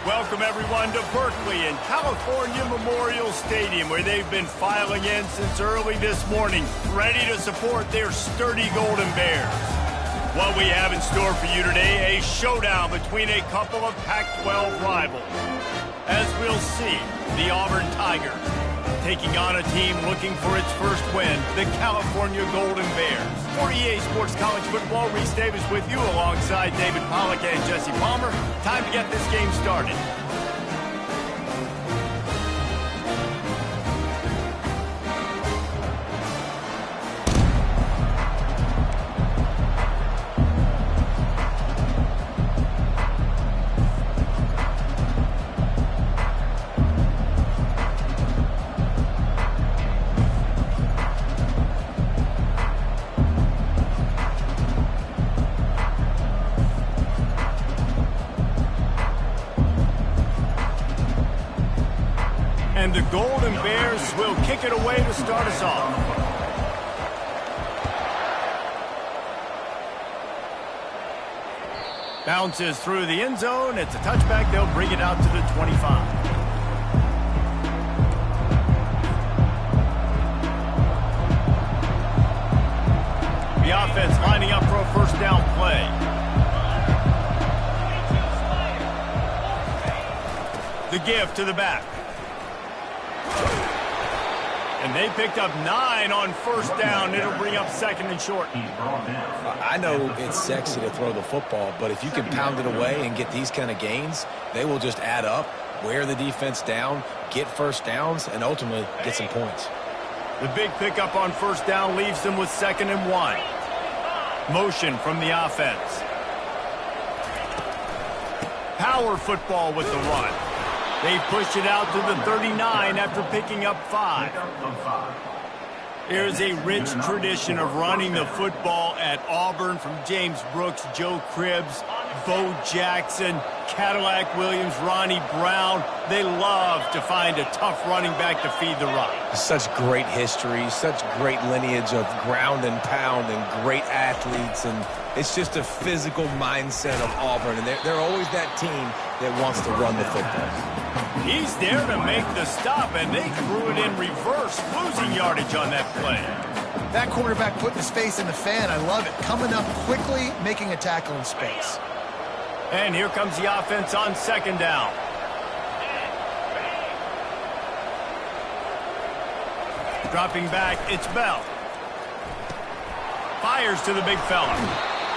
Welcome, everyone, to Berkeley and California Memorial Stadium, where they've been filing in since early this morning, ready to support their sturdy Golden Bears. What we have in store for you today, a showdown between a couple of Pac-12 rivals. As we'll see, the Auburn Tigers taking on a team looking for its first win, the California Golden Bears. For EA Sports College Football, Reese Davis with you alongside David Pollack and Jesse Palmer. Time to get this game started. And the Golden Bears will kick it away to start us off. Bounces through the end zone. It's a touchback. They'll bring it out to the 25. The offense lining up for a first down play. The give to the back. And they picked up 9 on first down. It'll bring up second and short. I know it's sexy to throw the football, but if you can pound it away and get these kind of gains, they will just add up, wear the defense down, get first downs, and ultimately get some points. The big pickup on first down leaves them with 2nd and 1. Motion from the offense. Power football with the run. They pushed it out to the 39 after picking up 5. There's a rich tradition of running the football at Auburn, from James Brooks, Joe Cribbs, Bo Jackson, Cadillac Williams, Ronnie Brown. They love to find a tough running back to feed the run. Such great history, such great lineage of ground and pound and great athletes, and it's just a physical mindset of Auburn, and they're always that team that wants to run the football. He's there to make the stop, and they threw it in reverse, losing yardage on that play. That quarterback putting his face in the fan, I love it. Coming up quickly, making a tackle in space. And here comes the offense on 2nd down. Dropping back, it's Bell. Fires to the big fella.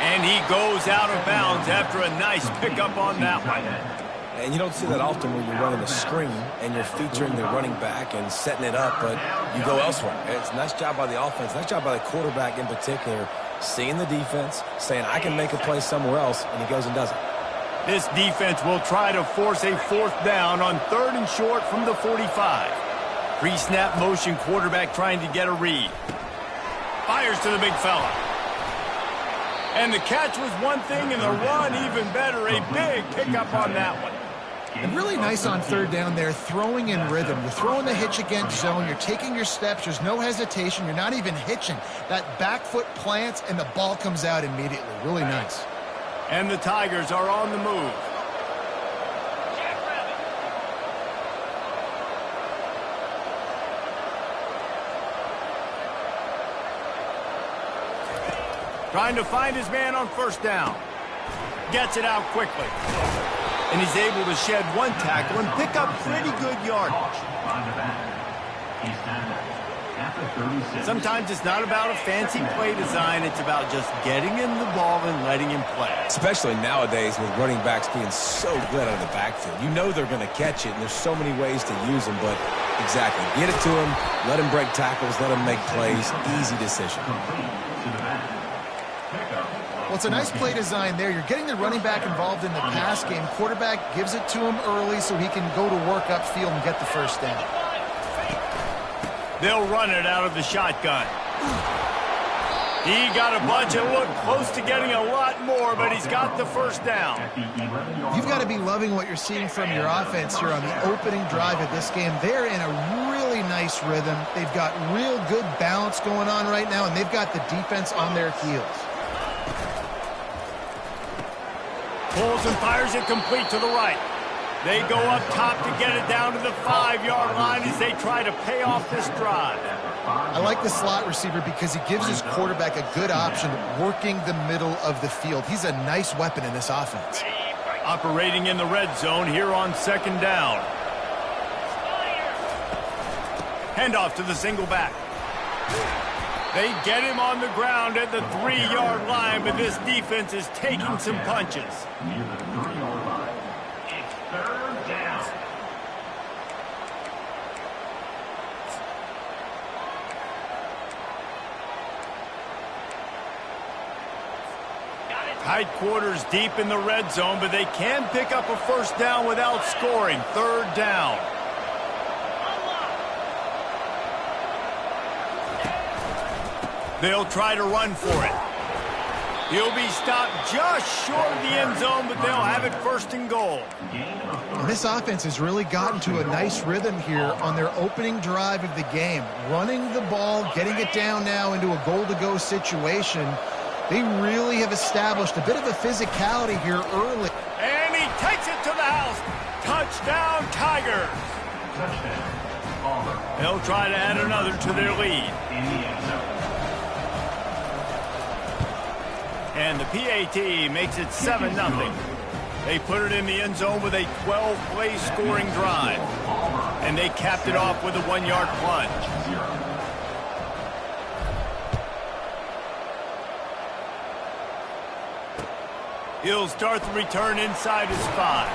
And he goes out of bounds after a nice pickup on that one. And you don't see that often when you're running a screen and you're featuring the running back and setting it up, but you go elsewhere. It's a nice job by the offense, nice job by the quarterback in particular, seeing the defense, saying, I can make a play somewhere else, and he goes and does it. This defense will try to force a 4th down on 3rd and short from the 45. Pre-snap motion, quarterback trying to get a read. Fires to the big fella. And the catch was one thing, and the run even better. A big pickup on that one. And really nice on 3rd down there, throwing in rhythm. You're throwing the hitch against zone. You're taking your steps. There's no hesitation. You're not even hitching. That back foot plants, and the ball comes out immediately. Really nice. And the Tigers are on the move. Trying to find his man on first down. Gets it out quickly. And he's able to shed 1 tackle and pick up pretty good yardage. Sometimes it's not about a fancy play design. It's about just getting him the ball and letting him play. Especially nowadays with running backs being so good out of the backfield. You know they're going to catch it, and there's so many ways to use them, but exactly. Get it to him, let him break tackles, let him make plays. Easy decision. Well, it's a nice play design there. You're getting the running back involved in the pass game. Quarterback gives it to him early so he can go to work upfield and get the first down. They'll run it out of the shotgun. He got a bunch and looked close to getting a lot more, but he's got the first down. You've got to be loving what you're seeing from your offense here on the opening drive of this game. They're in a really nice rhythm. They've got real good balance going on right now, and they've got the defense on their heels. Pulls and fires it complete to the right. They go up top to get it down to the 5-yard line as they try to pay off this drive. I like the slot receiver because he gives his quarterback a good option working the middle of the field. He's a nice weapon in this offense. Operating in the red zone here on 2nd down. Handoff to the single back. They get him on the ground at the 3-yard line, but this defense is taking some punches. Near the 3-yard line. It's 3rd down. Tight quarters deep in the red zone, but they can pick up a 1st down without scoring. 3rd down. They'll try to run for it. He'll be stopped just short of the end zone, but they'll have it 1st and goal. And this offense has really gotten to a nice rhythm here on their opening drive of the game. Running the ball, getting it down now into a goal-to-go situation. They really have established a bit of a physicality here early. And he takes it to the house. Touchdown, Tigers. Touchdown, Auburn. They'll try to add another to their lead. In the end zone. And the PAT makes it 7-0. They put it in the end zone with a 12-play scoring drive. And they capped it off with a 1-yard plunge. He'll start the return inside his 5.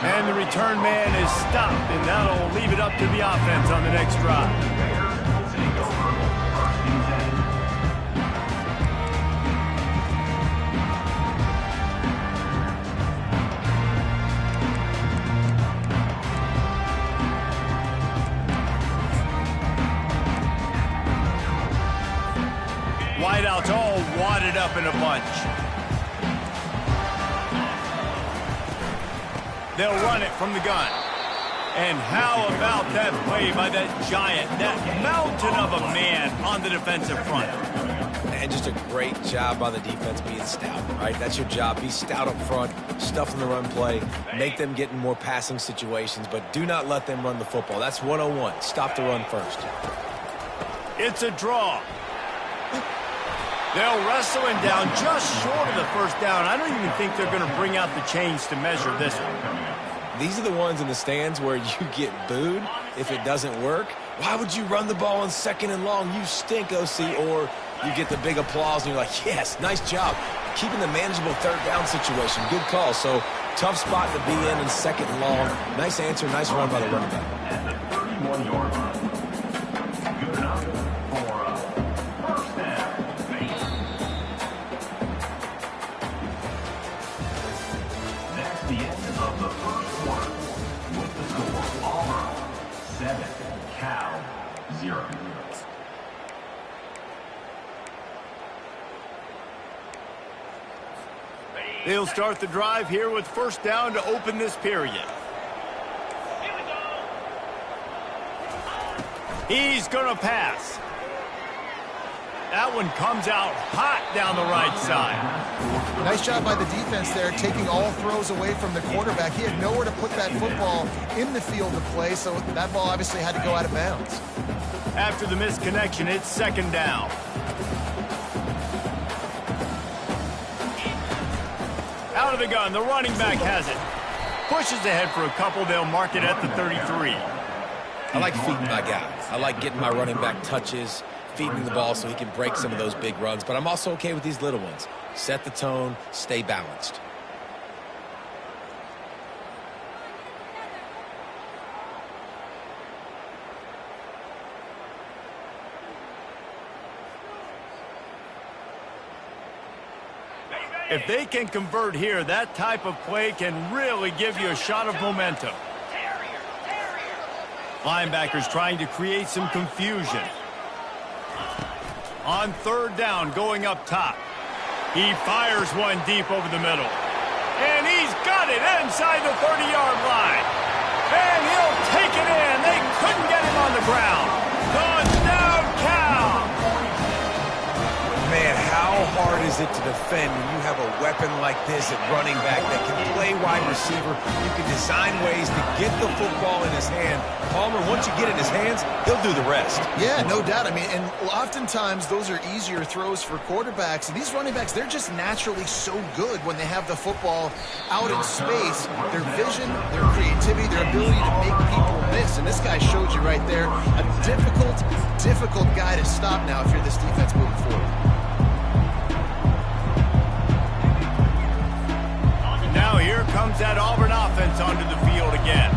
And the return man is stopped, and that'll leave it up to the offense on the next drive. Wideouts all wadded up in a bunch. They'll run it from the gun. And how about that play by that giant, that mountain of a man on the defensive front? And just a great job by the defense being stout, right? That's your job. Be stout up front, stuff in the run play, make them get in more passing situations, but do not let them run the football. That's 101. Stop the run first. It's a draw. They'll wrestle him down just short of the 1st down. I don't even think they're going to bring out the chains to measure this one. These are the ones in the stands where you get booed if it doesn't work. Why would you run the ball on 2nd and long? You stink, OC. Or you get the big applause and you're like, yes, nice job. Keeping the manageable 3rd down situation. Good call. So tough spot to be in 2nd and long. Nice answer, nice run by the running back. At the 31-yard line. Good enough for a 1st down. That's the end of the 1st quarter. With the score, Auburn 7, Cal 0. They'll start the drive here with 1st down to open this period. He's going to pass. That one comes out hot down the right side. Nice job by the defense there, taking all throws away from the quarterback. He had nowhere to put that football in the field to play, so that ball obviously had to go out of bounds. After the misconnection, it's 2nd down. Out of the gun, the running back has it. Pushes ahead for a couple, they'll mark it at the 33. I like feeding my guys. I like getting my running back touches, feeding the ball so he can break some of those big runs. But I'm also okay with these little ones. Set the tone, stay balanced. If they can convert here, that type of play can really give you a shot of momentum. Linebackers trying to create some confusion. On 3rd down, going up top. He fires one deep over the middle. And he's got it inside the 30-yard line. And he'll take it in. They couldn't get him on the ground. Touchdown, Cal! Man, how hard is it to defend when you have a weapon like this at running back that can play wide receiver? You can design ways to get the football in his hand. Palmer, once you get it in his hands, he'll do the rest. Yeah, no doubt. I mean, and oftentimes those are easier throws for quarterbacks. And these running backs, they're just naturally so good when they have the football out in space. Their vision, their creativity, their ability to make people miss. And this guy showed you right there a difficult guy to stop now if you're this defense moving forward. Now here comes that Auburn offense onto the field again.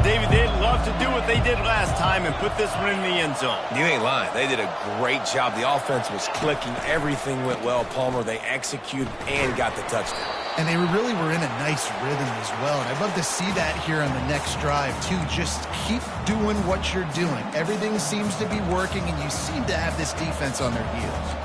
David, they'd love to do what they did last time and put this one in the end zone. You ain't lying. They did a great job. The offense was clicking. Everything went well. Palmer, they executed and got the touchdown. And they really were in a nice rhythm as well. And I'd love to see that here on the next drive, too. Just keep doing what you're doing. Everything seems to be working, and you seem to have this defense on their heels.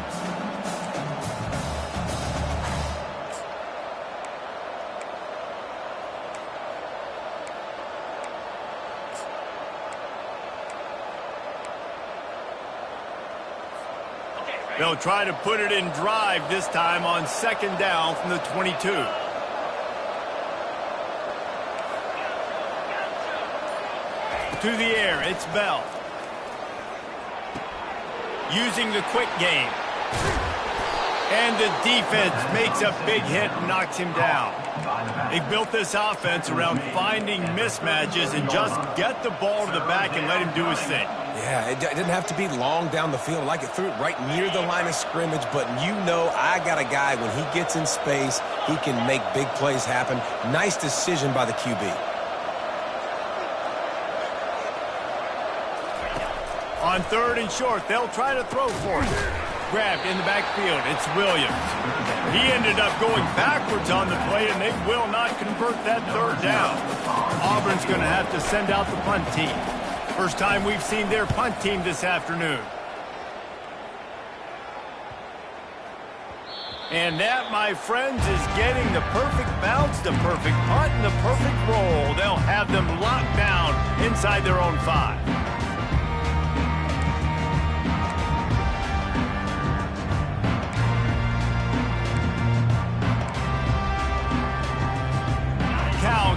They'll try to put it in drive this time on second down from the 22. To the air, it's Bell. Using the quick game. And the defense makes a big hit and knocks him down. They built this offense around finding mismatches and just get the ball to the back and let him do his thing. Yeah, it didn't have to be long down the field. Like it threw it right near the line of scrimmage, but you know I got a guy, when he gets in space, he can make big plays happen. Nice decision by the QB. On third and short, they'll try to throw for it. Grabbed in the backfield, it's Williams. He ended up going backwards on the play, and they will not convert that third down. Auburn's going to have to send out the punt team. First time we've seen their punt team this afternoon. And that, my friends, is getting the perfect bounce, the perfect punt, and the perfect roll. They'll have them locked down inside their own 5.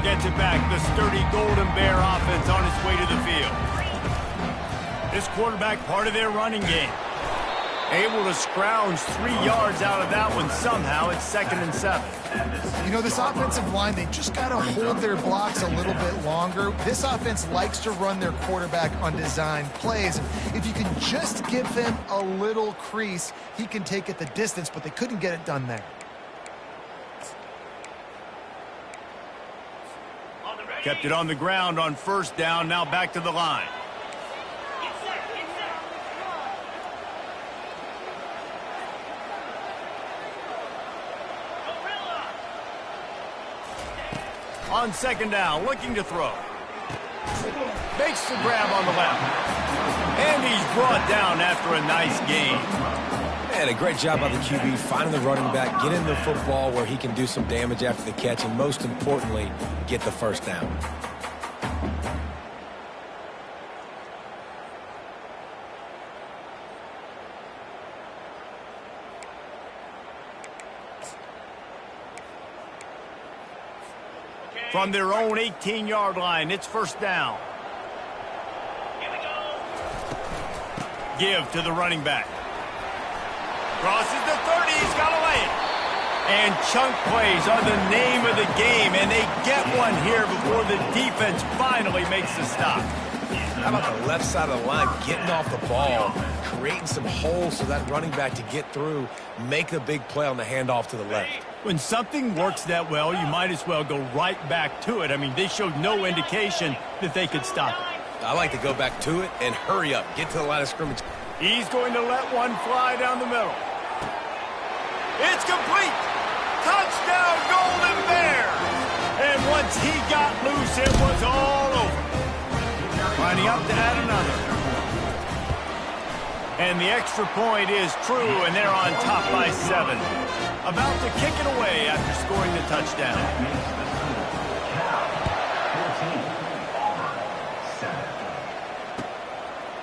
Gets it back, the sturdy Golden Bear offense on its way to the field. This quarterback, part of their running game. Able to scrounge 3 yards out of that one somehow. It's 2nd and 7. You know, this offensive line, they just got to hold their blocks a little bit longer. This offense likes to run their quarterback on design plays. And if you can just give him a little crease, he can take it the distance, but they couldn't get it done there. Kept it on the ground on first down, now back to the line. On second down, looking to throw. Makes the grab on the left. And he's brought down after a nice gain. And a great job by the QB finding the running back, getting the football where he can do some damage after the catch, and most importantly, get the first down. From their own 18-yard line, it's first down. Give to the running back. Crosses the 30, he's got to lay it. And chunk plays are the name of the game, and they get one here before the defense finally makes the stop. How about the left side of the line, getting off the ball, creating some holes so that running back to get through, make a big play on the handoff to the left. When something works that well, you might as well go right back to it. I mean, they showed no indication that they could stop it. I like to go back to it and hurry up, get to the line of scrimmage. He's going to let one fly down the middle. It's complete. Touchdown, Golden Bear. And once he got loose, it was all over. Lining up to add another. And the extra point is true, and they're on top by 7. About to kick it away after scoring the touchdown.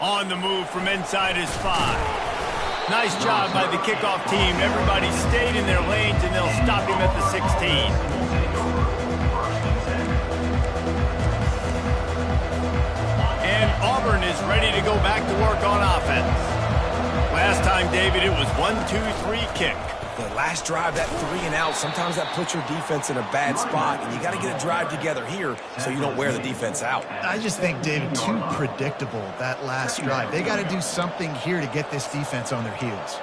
On the move from inside his 5. Nice job by the kickoff team. Everybody stayed in their lanes, and they'll stop him at the 16. And Auburn is ready to go back to work on offense. Last time, David, it was 1-2-3 kick. The last drive, that 3 and out, sometimes that puts your defense in a bad spot, and you got to get a drive together here so you don't wear the defense out. I just think, David, too predictable, that last drive. They got to do something here to get this defense on their heels.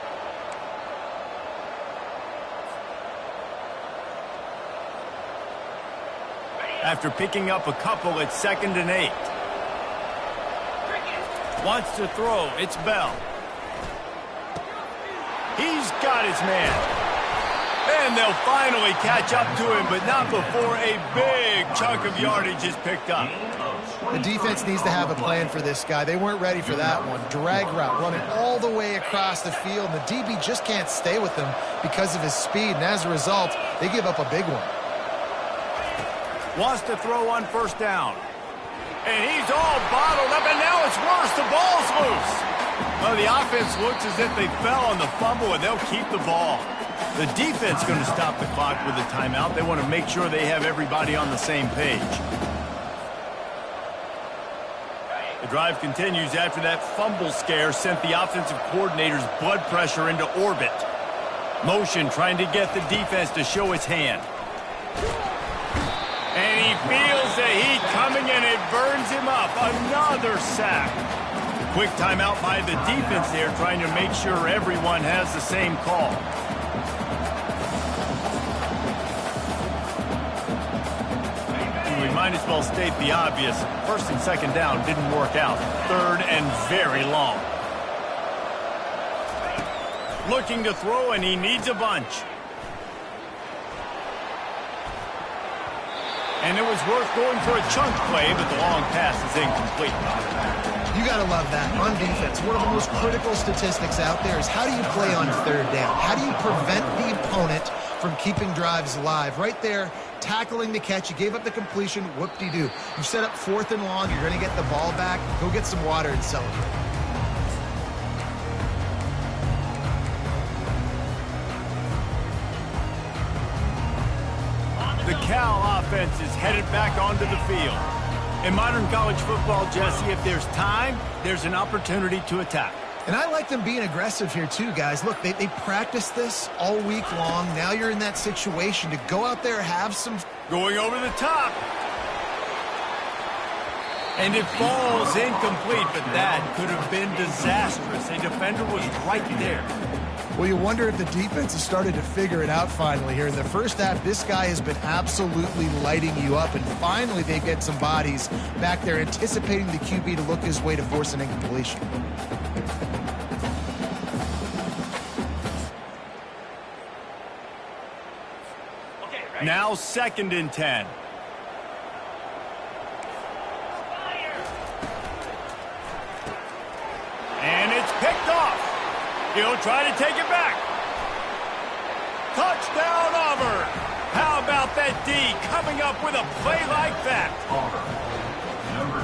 After picking up a couple, it's 2nd and 8. Wants to throw. It's Bell. He's got his man. And they'll finally catch up to him, but not before a big chunk of yardage is picked up. The defense needs to have a plan for this guy. They weren't ready for that one. Drag route, running all the way across the field. And the DB just can't stay with him because of his speed. And as a result, they give up a big one. Wants to throw on 1st down. And he's all bottled up, and now it's worse. The ball's loose. Well, the offense looks as if they fell on the fumble, and they'll keep the ball. The defense going to stop the clock with a timeout. They want to make sure they have everybody on the same page. The drive continues after that fumble scare sent the offensive coordinator's blood pressure into orbit. Motion trying to get the defense to show its hand. And he feels the heat coming, and it burns him up. Another sack. Quick timeout by the defense there, trying to make sure everyone has the same call. We might as well state the obvious. 1st and 2nd down didn't work out. 3rd and very long. Looking to throw, and he needs a bunch. And it was worth going for a chunk play, but the long pass is incomplete. You got to love that. On defense, one of the most critical statistics out there is how do you play on 3rd down? How do you prevent the opponent from keeping drives alive? Right there, tackling the catch. You gave up the completion. Whoop-de-doo. You set up 4th and long. You're going to get the ball back. Go get some water and celebrate. The Cal offense is headed back onto the field. In modern college football, Jesse, if there's time, there's an opportunity to attack. And I like them being aggressive here too, guys. Look, they practiced this all week long. Now you're in that situation to go out there, have some... Going over the top. And it falls incomplete, but that could have been disastrous. A defender was right there. Well, you wonder if the defense has started to figure it out finally here. In the first half, this guy has been absolutely lighting you up, and finally they get some bodies back there anticipating the QB to look his way to force an incompletion. Now 2nd and 10. And it's picked off. He'll try to take it back. Touchdown, Auburn. How about that D coming up with a play like that?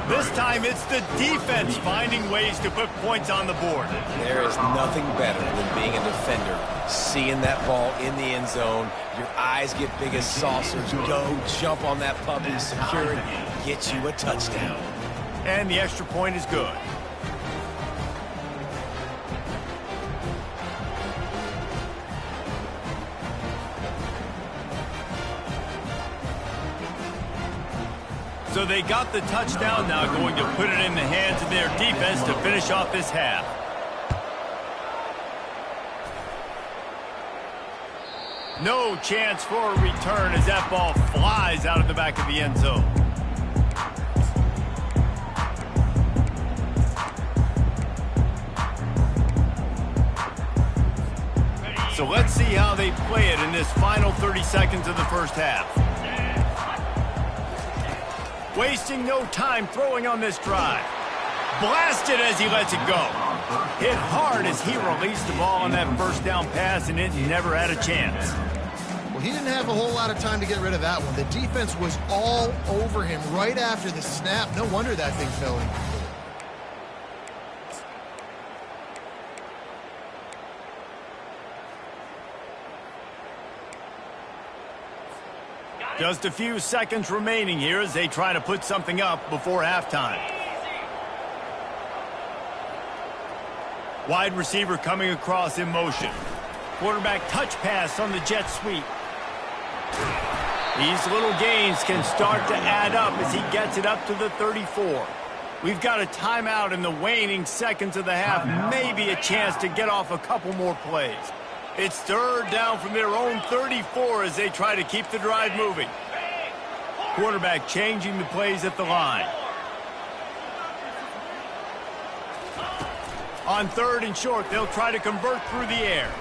This time it's the defense finding ways to put points on the board. There is nothing better than being a defender, seeing that ball in the end zone. Your eyes get big as saucers. Go jump on that puppy, secure it, get you a touchdown. And the extra point is good. So they got the touchdown, now going to put it in the hands of their defense to finish off this half. No chance for a return as that ball flies out of the back of the end zone. So let's see how they play it in this final 30 seconds of the first half. Wasting no time throwing on this drive. Blasted as he lets it go. Hit hard as he released the ball on that 1st down pass, and it never had a chance. Well, he didn't have a whole lot of time to get rid of that one. The defense was all over him right after the snap. No wonder that thing fell in. Just a few seconds remaining here as they try to put something up before halftime. Wide receiver coming across in motion. Quarterback touch pass on the jet sweep. These little gains can start to add up as he gets it up to the 34. We've got a timeout in the waning seconds of the half. Maybe a chance to get off a couple more plays. It's third down from their own 34 as they try to keep the drive moving. Quarterback changing the plays at the line. On third and short, they'll try to convert through the air.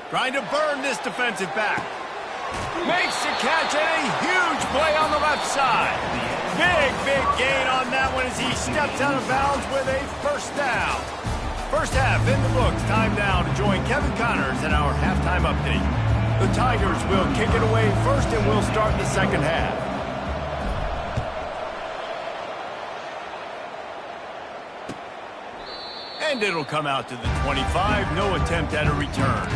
Trying to burn this defensive back. Makes the catch and a huge play on the left side. Big gain on that one as he steps out of bounds with a first down. First half in the books. Time now to join Kevin Connors in our halftime update. The Tigers will kick it away first and we'll start the second half. And it'll come out to the 25. No attempt at a return.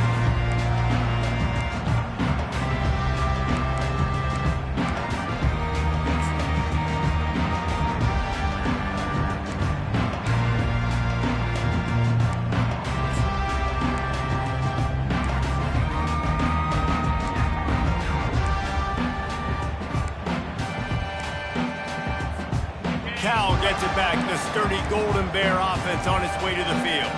Cal gets it back. The sturdy Golden Bear offense on its way to the field.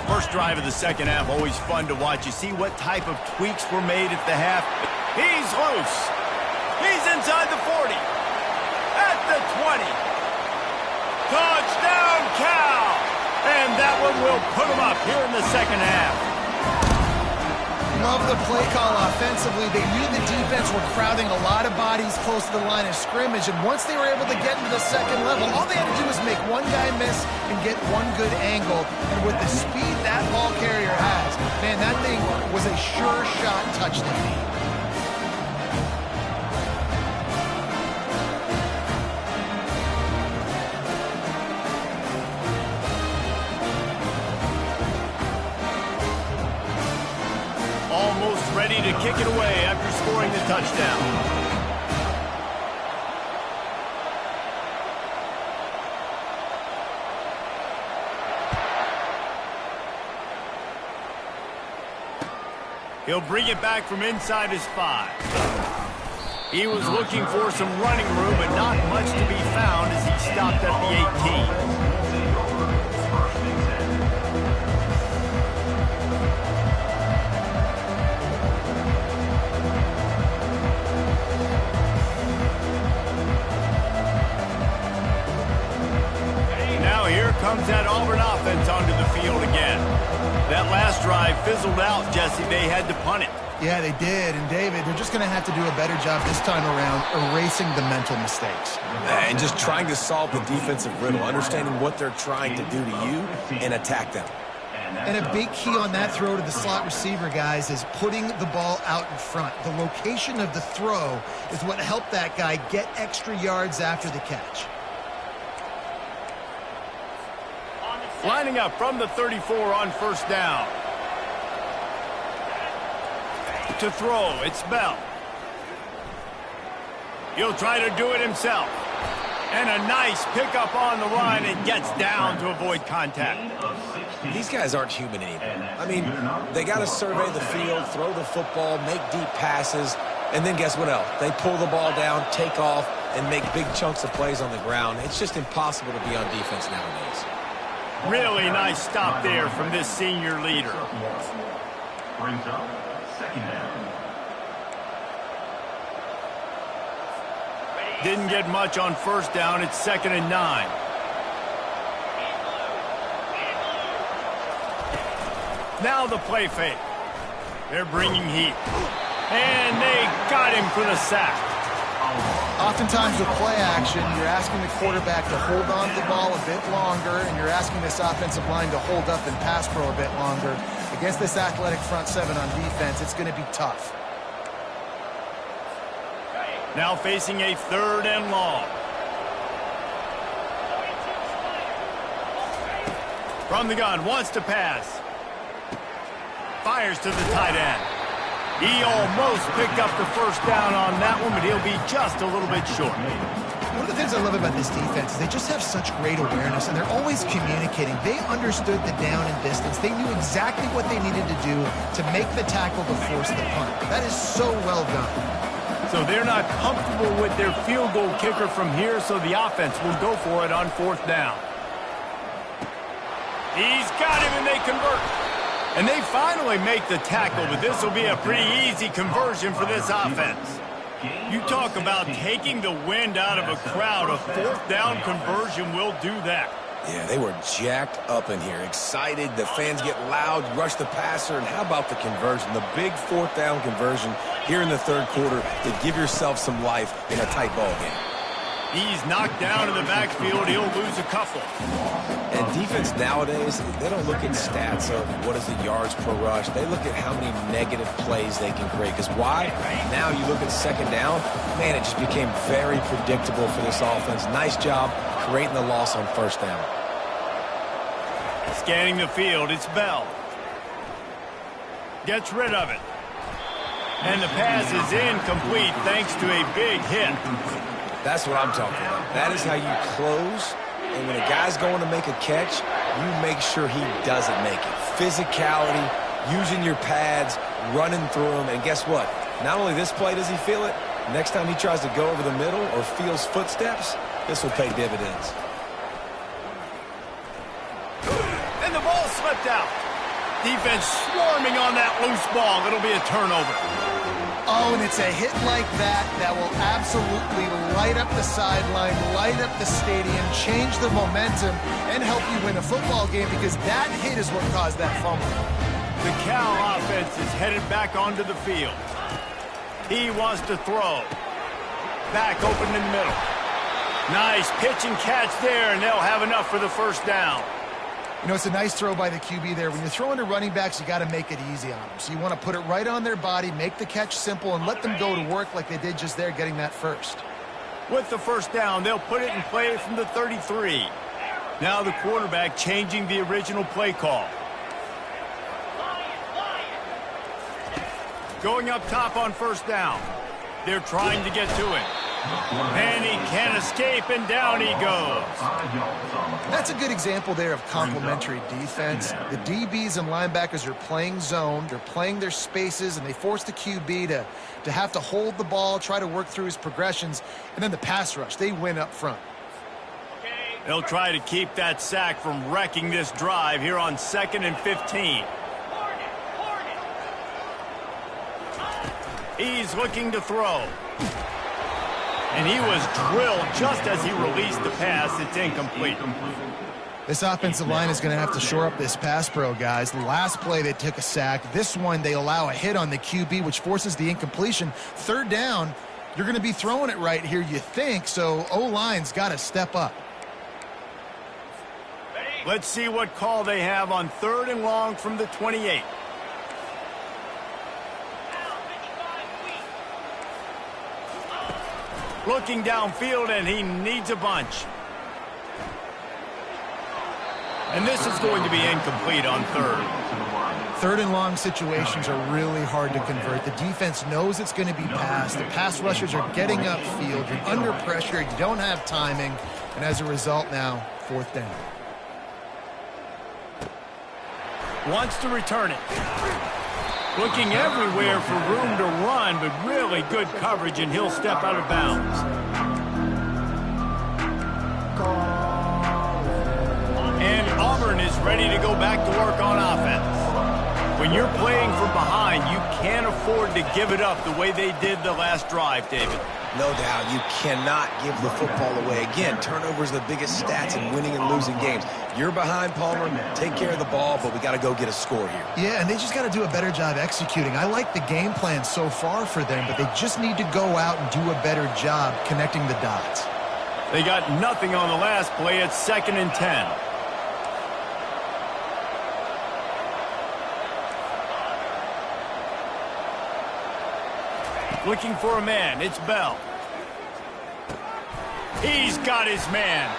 First drive of the second half, always fun to watch. You see what type of tweaks were made at the half. He's loose. He's inside the 40. At the 20. Touchdown, Cal! And that one will put him up here in the second half. Love the play call offensively. They knew the defense were crowding a lot of bodies close to the line of scrimmage, and once they were able to get into the second level, all they had to do was make one guy miss and get one good angle. And with the speed that ball carrier has, man, that thing was a sure shot touchdown. Almost ready to kick it away after scoring the touchdown. He'll bring it back from inside his 5. He was looking for some running room, but not much to be found as he stopped at the 18. Comes that Auburn offense onto the field again. That last drive fizzled out, Jesse. They had to punt it. Yeah, they did. And, David, they're just going to have to do a better job this time around erasing the mental mistakes. And just trying to solve the defensive riddle, understanding what they're trying to do to you and attack them. And a big key on that throw to the slot receiver, guys, is putting the ball out in front. The location of the throw is what helped that guy get extra yards after the catch. Lining up from the 34 on first down. To throw, it's Bell. He'll try to do it himself. And a nice pickup on the run and gets down to avoid contact. These guys aren't human anymore. I mean, they got to survey the field, throw the football, make deep passes, and then guess what else? They pull the ball down, take off, and make big chunks of plays on the ground. It's just impossible to be on defense nowadays. Really nice stop there from this senior leader. Brings up second down. Didn't get much on first down. It's 2nd and 9. Now the play fake. They're bringing heat. And they got him for the sack. Oftentimes with play action, you're asking the quarterback to hold on to the ball a bit longer, and you're asking this offensive line to hold up and pass pro a bit longer. Against this athletic front seven on defense, it's going to be tough. Now facing a 3rd and long. From the gun, wants to pass. Fires to the tight end. He almost picked up the first down on that one, but he'll be just a little bit short. One of the things I love about this defense is they just have such great awareness, and they're always communicating. They understood the down and distance. They knew exactly what they needed to do to make the tackle to force the punt. That is so well done. So they're not comfortable with their field goal kicker from here, so the offense will go for it on fourth down. He's got him, and they convert. And they finally make the tackle, but this will be a pretty easy conversion for this offense. You talk about taking the wind out of a crowd. A fourth down conversion will do that. Yeah, they were jacked up in here, excited. The fans get loud, rush the passer, and how about the conversion? The big fourth down conversion here in the third quarter to give yourself some life in a tight ball game. He's knocked down in the backfield. He'll lose a couple. And defense nowadays, they don't look at stats of what is the yards per rush. They look at how many negative plays they can create. Because why? Now you look at second down, man, it just became very predictable for this offense. Nice job creating the loss on first down. Scanning the field, it's Bell. Gets rid of it. And the pass is incomplete thanks to a big hit. That's what I'm talking about. That is how you close. And when a guy's going to make a catch, you make sure he doesn't make it. Physicality, using your pads, running through them. And guess what? Not only this play does he feel it, next time he tries to go over the middle or feels footsteps, this will pay dividends. And the ball slipped out. Defense swarming on that loose ball. It'll be a turnover. Oh, and it's a hit like that that will absolutely light up the sideline, light up the stadium, change the momentum, and help you win a football game because that hit is what caused that fumble. The Cal offense is headed back onto the field. He wants to throw. Back open in the middle. Nice pitch and catch there, and they'll have enough for the first down. You know, it's a nice throw by the QB there. When you're throwing to running backs, you got to make it easy on them. So you want to put it right on their body, make the catch simple, and let them go to work like they did just there, getting that first. With the first down, they'll put it in play from the 33. Now the quarterback changing the original play call. Going up top on first down. They're trying to get to it. And he can't escape, and down he goes. That's a good example there of complementary defense. The DBs and linebackers are playing zone. They're playing their spaces, and they force the QB to have to hold the ball, try to work through his progressions. And then the pass rush, they win up front. They'll try to keep that sack from wrecking this drive here on 2nd and 15. He's looking to throw. And he was drilled just as he released the pass. It's incomplete. This offensive line is going to have to shore up this pass pro, guys. The last play, they took a sack. This one, they allow a hit on the QB, which forces the incompletion. Third down, you're going to be throwing it right here, you think, so O-line's got to step up. Let's see what call they have on 3rd and long from the 28. Looking downfield, and he needs a bunch. And this is going to be incomplete on 3rd. 3rd and long situations are really hard to convert. The defense knows it's going to be passed. The pass rushers are getting upfield. You're under pressure. You don't have timing. And as a result now, 4th down. Wants to return it. Looking everywhere for room to run, but really good coverage, and he'll step out of bounds. And Auburn is ready to go back to work on offense. When you're playing from behind, you can't afford to give it up the way they did the last drive, David. No doubt, you cannot give the football away. Again, turnovers are the biggest stats in winning and losing games. You're behind, Palmer. Take care of the ball, but we got to go get a score here. Yeah, and they just got to do a better job executing. I like the game plan so far for them, but they just need to go out and do a better job connecting the dots. They got nothing on the last play. It's 2nd and 10. Looking for a man. It's Bell. He's got his man.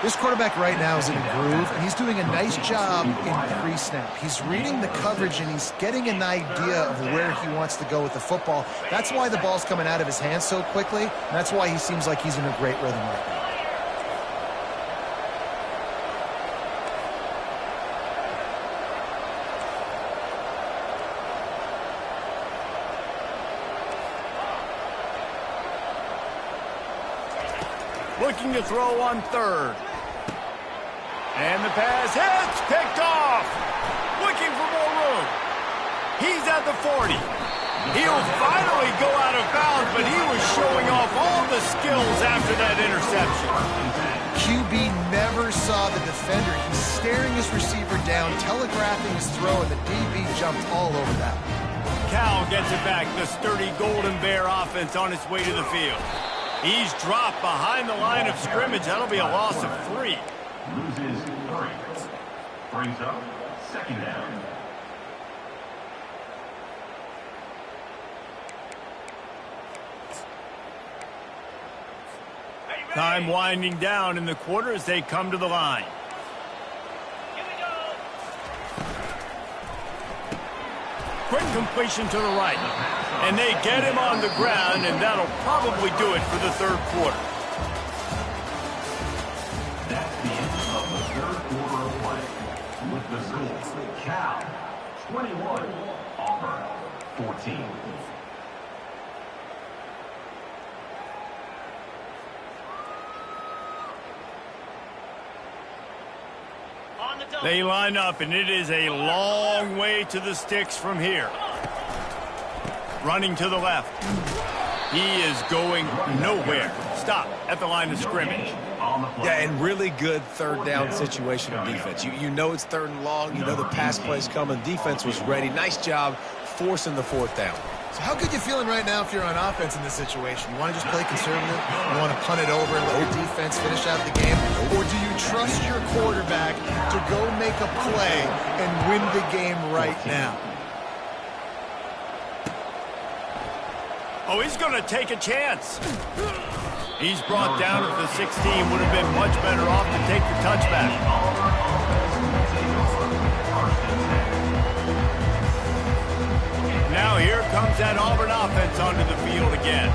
This quarterback right now is in a groove, and he's doing a nice job in pre-snap. He's reading the coverage, and he's getting an idea of where he wants to go with the football. That's why the ball's coming out of his hands so quickly, and that's why he seems like he's in a great rhythm right now. Looking to throw on third. And the pass hits, picked off. Looking for more room. He's at the 40. He'll finally go out of bounds, but he was showing off all the skills after that interception. QB never saw the defender. He's staring his receiver down, telegraphing his throw, and the DB jumped all over that. Cal gets it back. The sturdy Golden Bear offense on its way to the field. He's dropped behind the line of scrimmage. That'll be a loss of 3. Loses 3. Brings up second down. Time winding down in the quarter as they come to the line. Quick completion to the right. And they get him on the ground, and that'll probably do it for the third quarter. That's the end of the third quarter of play. With the score, Cal 21, Auburn 14. They line up, and it is a long way to the sticks from here. Running to the left. He is going nowhere. Stop at the line of scrimmage. Yeah, and really good third down situational defense. You know it's third and long. You know the pass play's coming. Defense was ready. Nice job forcing the fourth down. So how good you feeling right now if you're on offense in this situation? You want to just play conservative? You want to punt it over and let your defense finish out the game? Or do you trust your quarterback to go make a play and win the game right now? Oh, he's going to take a chance. He's brought down at the 16. Would have been much better off to take the touchback. Now here comes that Auburn offense onto the field again.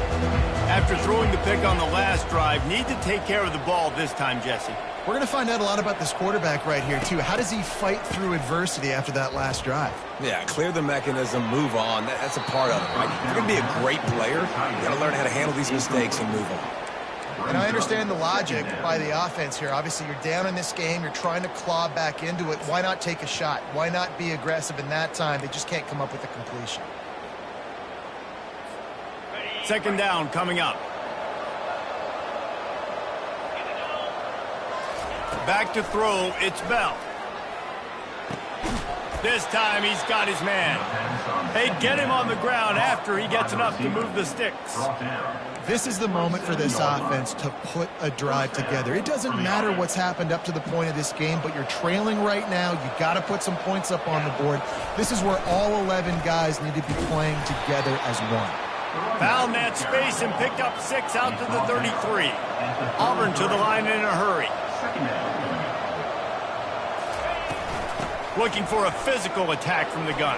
After throwing the pick on the last drive, need to take care of the ball this time, Jesse. We're going to find out a lot about this quarterback right here, too. How does he fight through adversity after that last drive? Yeah, clear the mechanism, move on. That's a part of it, right? If you're going to be a great player, you got to learn how to handle these mistakes and move on. And I understand the logic by the offense here. Obviously, you're down in this game. You're trying to claw back into it. Why not take a shot? Why not be aggressive in that time? They just can't come up with a completion. Second down coming up. Back to throw, it's Bell. This time he's got his man. They get him on the ground after he gets enough to move the sticks. This is the moment for this offense to put a drive together. It doesn't matter what's happened up to the point of this game, but you're trailing right now. You got to put some points up on the board. This is where all 11 guys need to be playing together as one. Found that space and picked up 6 out to the 33. Auburn to the line in a hurry. Looking for a physical attack from the gun.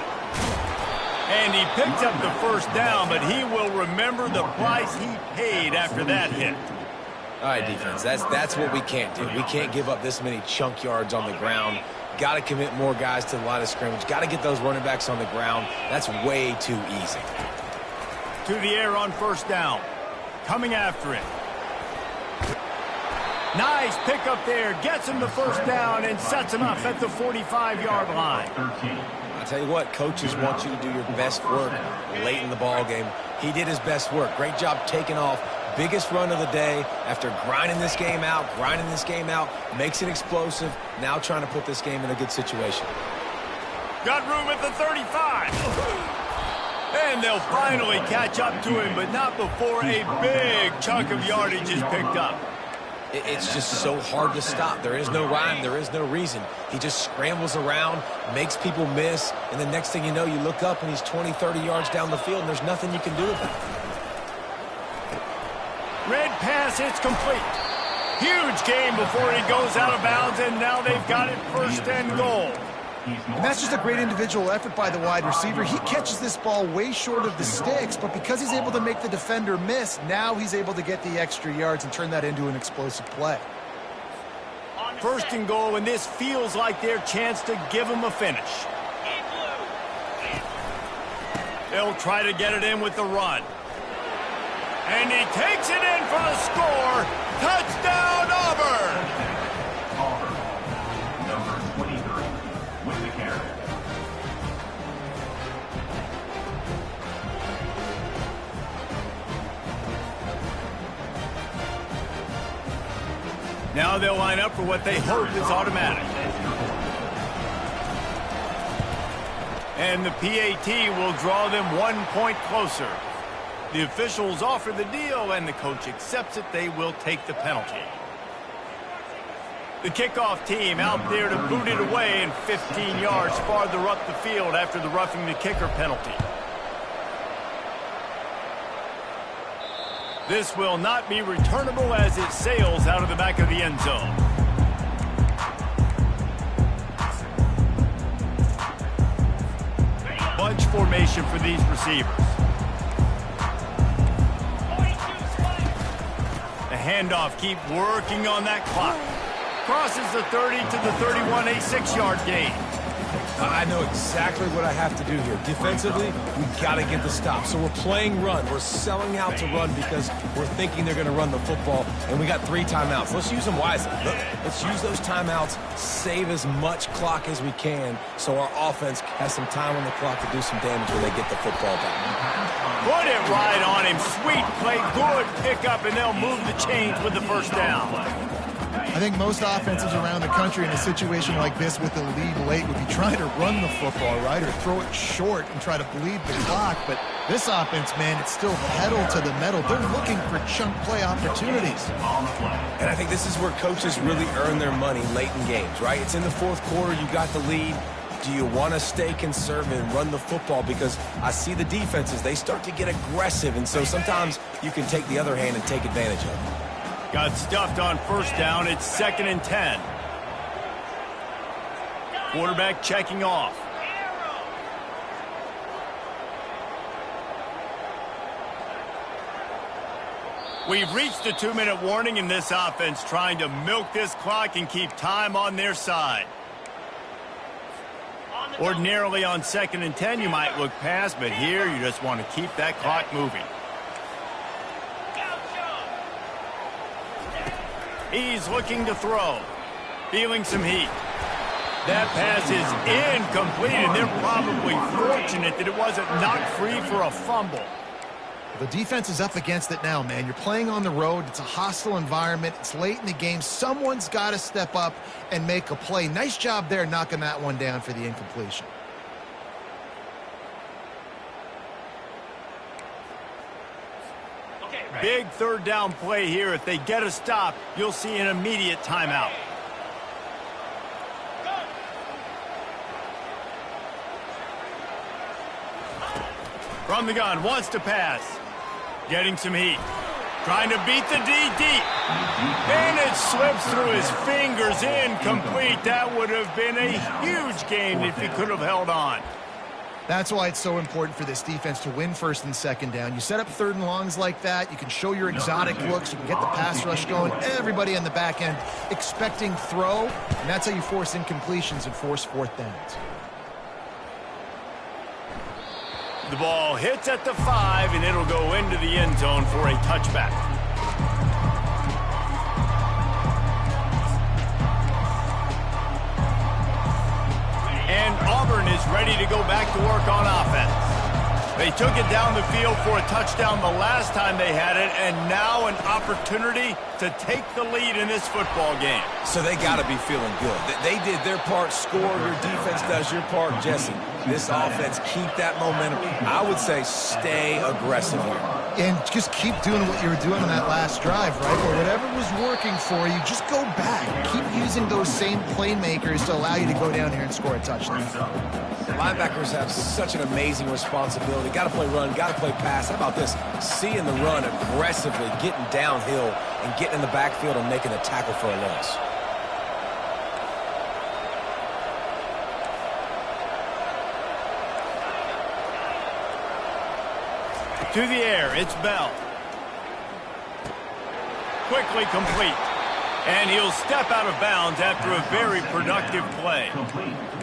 And he picked up the first down, but he will remember the price he paid after that hit. All right, defense, that's what we can't do. We can't give up this many chunk yards on the ground. Got to commit more guys to the line of scrimmage. Got to get those running backs on the ground. That's way too easy. To the air on first down. Coming after it. Nice pick up there. Gets him the first down and sets him up at the 45-yard line. I'll tell you what, coaches want you to do your best work late in the ball game. He did his best work. Great job taking off. Biggest run of the day after grinding this game out, makes it explosive. Now trying to put this game in a good situation. Got room at the 35. And they'll finally catch up to him, but not before a big chunk of yardage is picked up. It's just so hard to stop. There is no rhyme. There is no reason. He just scrambles around, makes people miss, and the next thing you know, you look up and he's 20, 30 yards down the field, and there's nothing you can do about it. Red pass, it's complete. Huge gain before he goes out of bounds, and now they've got it first and goal. And that's just a great individual effort by the wide receiver. He catches this ball way short of the sticks, but because he's able to make the defender miss, now he's able to get the extra yards and turn that into an explosive play. First and goal, and this feels like their chance to give him a finish. They'll try to get it in with the run. And he takes it in for the score. Touchdown, Auburn! Auburn, number 23, with the carry. Now they'll line up for what they hope is automatic. And the PAT will draw them 1 point closer. The officials offer the deal, and the coach accepts it. They will take the penalty. The kickoff team out there to boot it away and 15 yards farther up the field after the roughing the kicker penalty. This will not be returnable as it sails out of the back of the end zone. Bunch formation for these receivers. The handoff, keep working on that clock. Crosses the 30 to the 31, a 6-yard gain. I know exactly what I have to do here. Defensively, we've got to get the stop. So we're playing run. We're selling out to run because we're thinking they're going to run the football, and we got 3 timeouts. Let's use them wisely. Let's use those timeouts, save as much clock as we can so our offense has some time on the clock to do some damage when they get the football back. Put it right on him. Sweet play, good pickup, and they'll move the chains with the first down. I think most offenses around the country in a situation like this with the lead late would be trying to run the football, right, or throw it short and try to bleed the clock. But this offense, man, it's still pedal to the metal. They're looking for chunk play opportunities. And I think this is where coaches really earn their money late in games, right? It's in the fourth quarter. You got the lead. Do you want to stay conservative and run the football? Because I see the defenses, they start to get aggressive, and so sometimes you can take the other hand and take advantage of it. Got stuffed on first down. It's 2nd and 10. Quarterback checking off. We've reached the 2-minute warning in this offense, trying to milk this clock and keep time on their side. Ordinarily on 2nd and 10, you might look past, but here you just want to keep that clock moving. He's looking to throw. Feeling some heat. That pass is incomplete, and they're probably fortunate that it wasn't knocked free for a fumble. The defense is up against it now, man. You're playing on the road. It's a hostile environment. It's late in the game. Someone's got to step up and make a play. Nice job there knocking that one down for the incompletion. Big 3rd down play here. If they get a stop, you'll see an immediate timeout. From the gun, wants to pass. Getting some heat. Trying to beat the D deep. And it slips through his fingers, incomplete. That would have been a huge gain if he could have held on. That's why it's so important for this defense to win 1st and 2nd down. You set up 3rd and longs like that. You can show your exotic looks. You can get the pass rush going. Everybody on the back end expecting throw. And that's how you force incompletions and force 4th downs. The ball hits at the 5, and it'll go into the end zone for a touchback. And Auburn is ready to go back to work on offense. They took it down the field for a touchdown the last time they had it, and now an opportunity to take the lead in this football game. So they got to be feeling good. They did their part, score. Your defense does your part, Jesse. This offense, keep that momentum. I would say stay aggressive here. And just keep doing what you were doing on that last drive, right? Or whatever was working for you, just go back. Keep using those same playmakers to allow you to go down here and score a touchdown. Linebackers have such an amazing responsibility. Got to play run, got to play pass. How about this? Seeing the run aggressively, getting downhill, and getting in the backfield and making a tackle for a loss. To the air, it's Bell. Quickly complete. And he'll step out of bounds after a very productive play.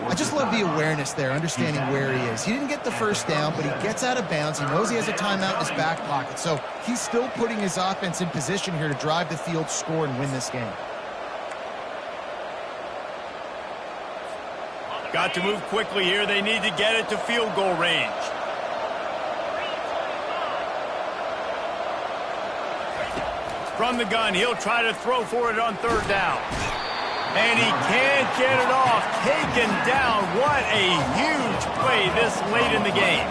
I just love the awareness there, understanding where he is. He didn't get the first down, but he gets out of bounds. He knows he has a timeout in his back pocket. So he's still putting his offense in position here to drive the field, score, and win this game. Got to move quickly here. They need to get it to field goal range. From the gun, he'll try to throw for it on third down. And he can't get it off. Taken down. What a huge play this late in the game.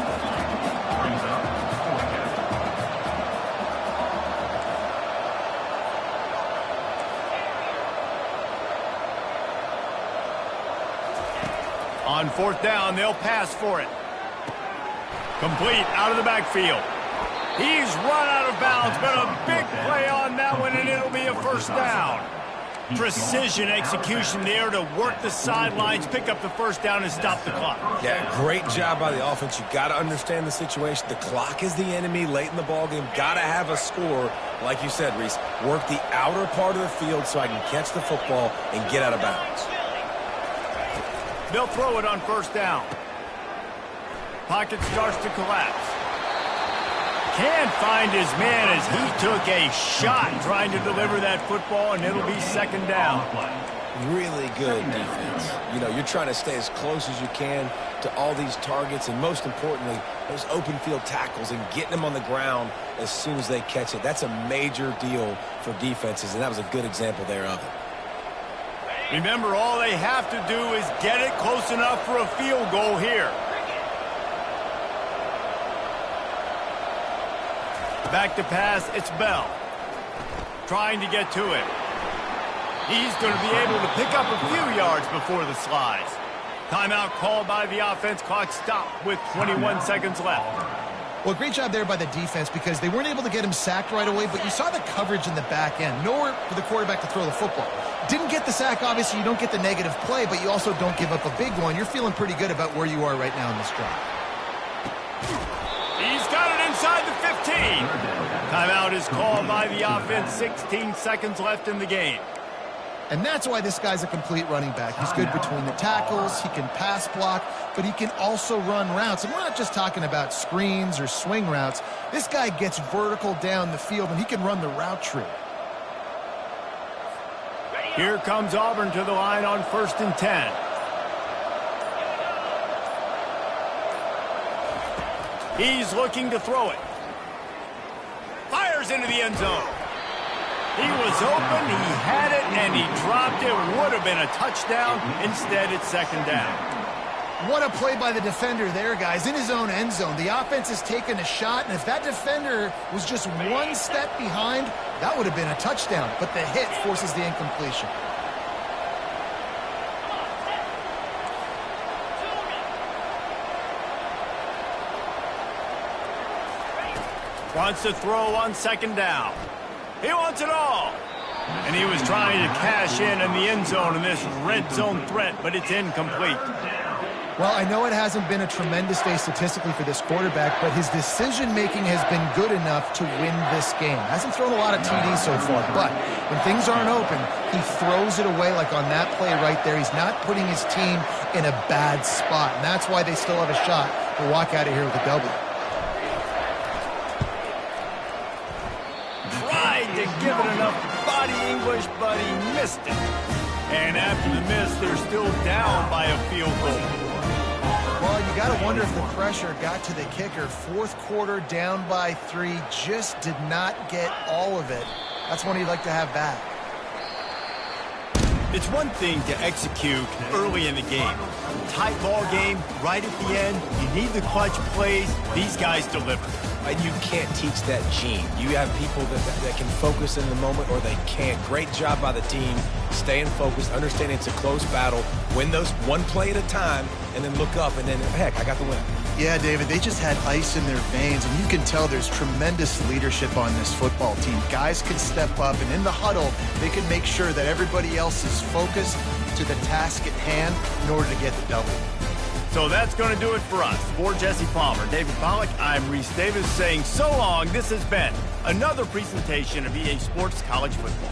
On fourth down, they'll pass for it. Complete out of the backfield. He's run out of bounds, but a big play on that one, and it'll be a first down. Precision execution there to work the sidelines, pick up the first down, and stop the clock. Yeah, great job by the offense. You got to understand the situation. The clock is the enemy late in the ballgame. Got to have a score. Like you said, Reese, work the outer part of the field so I can catch the football and get out of bounds. They'll throw it on first down. Pocket starts to collapse. Can't find his man as he took a shot trying to deliver that football, and it'll be second down. Really good defense. You know, you're trying to stay as close as you can to all these targets, and most importantly, those open field tackles and getting them on the ground as soon as they catch it. That's a major deal for defenses, and that was a good example there of it. Remember, all they have to do is get it close enough for a field goal here. Back to pass, it's Bell. Trying to get to it. He's going to be able to pick up a few yards before the slides. Timeout called by the offense. Clock stopped with 21 seconds left. Well, great job there by the defense because they weren't able to get him sacked right away, but you saw the coverage in the back end. Nowhere for the quarterback to throw the football. Didn't get the sack, obviously. You don't get the negative play, but you also don't give up a big one. You're feeling pretty good about where you are right now in this drive. He's got it inside the 15. Timeout is called by the offense. 16 seconds left in the game. And that's why this guy's a complete running back. He's good between the tackles. He can pass block, but he can also run routes. And we're not just talking about screens or swing routes. This guy gets vertical down the field, and he can run the route tree. Here comes Auburn to the line on 1st and 10. He's looking to throw it. Fires into the end zone. He was open, he had it, and he dropped it. Would have been a touchdown. Instead, it's second down. What a play by the defender there, guys. In his own end zone. The offense has taken a shot, and if that defender was just one step behind, that would have been a touchdown. But the hit forces the incompletion. Wants to throw on second down. He wants it all. And he was trying to cash in the end zone in this red zone threat, but it's incomplete. Well, I know it hasn't been a tremendous day statistically for this quarterback, but his decision-making has been good enough to win this game. Hasn't thrown a lot of TDs so far, but when things aren't open, he throws it away like on that play right there. He's not putting his team in a bad spot, and that's why they still have a shot to walk out of here with a W. To give it enough body English, but he missed it. And after the miss, they're still down by a field goal. Well, you got to wonder if the pressure got to the kicker. Fourth quarter, down by 3, just did not get all of it. That's one he'd like to have back. It's one thing to execute early in the game. Tight ball game, right at the end, you need the clutch plays. These guys deliver. And you can't teach that gene. You have people that can focus in the moment or they can't. Great job by the team, staying focused, understanding it's a close battle, win those one play at a time, and then look up, and then, heck, I got the win. Yeah, David, they just had ice in their veins, and you can tell there's tremendous leadership on this football team. Guys can step up, and in the huddle, they can make sure that everybody else is focused to the task at hand in order to get the W. So that's going to do it for us. For Jesse Palmer, David Pollack, I'm Reese Davis saying so long. This has been another presentation of EA Sports College Football.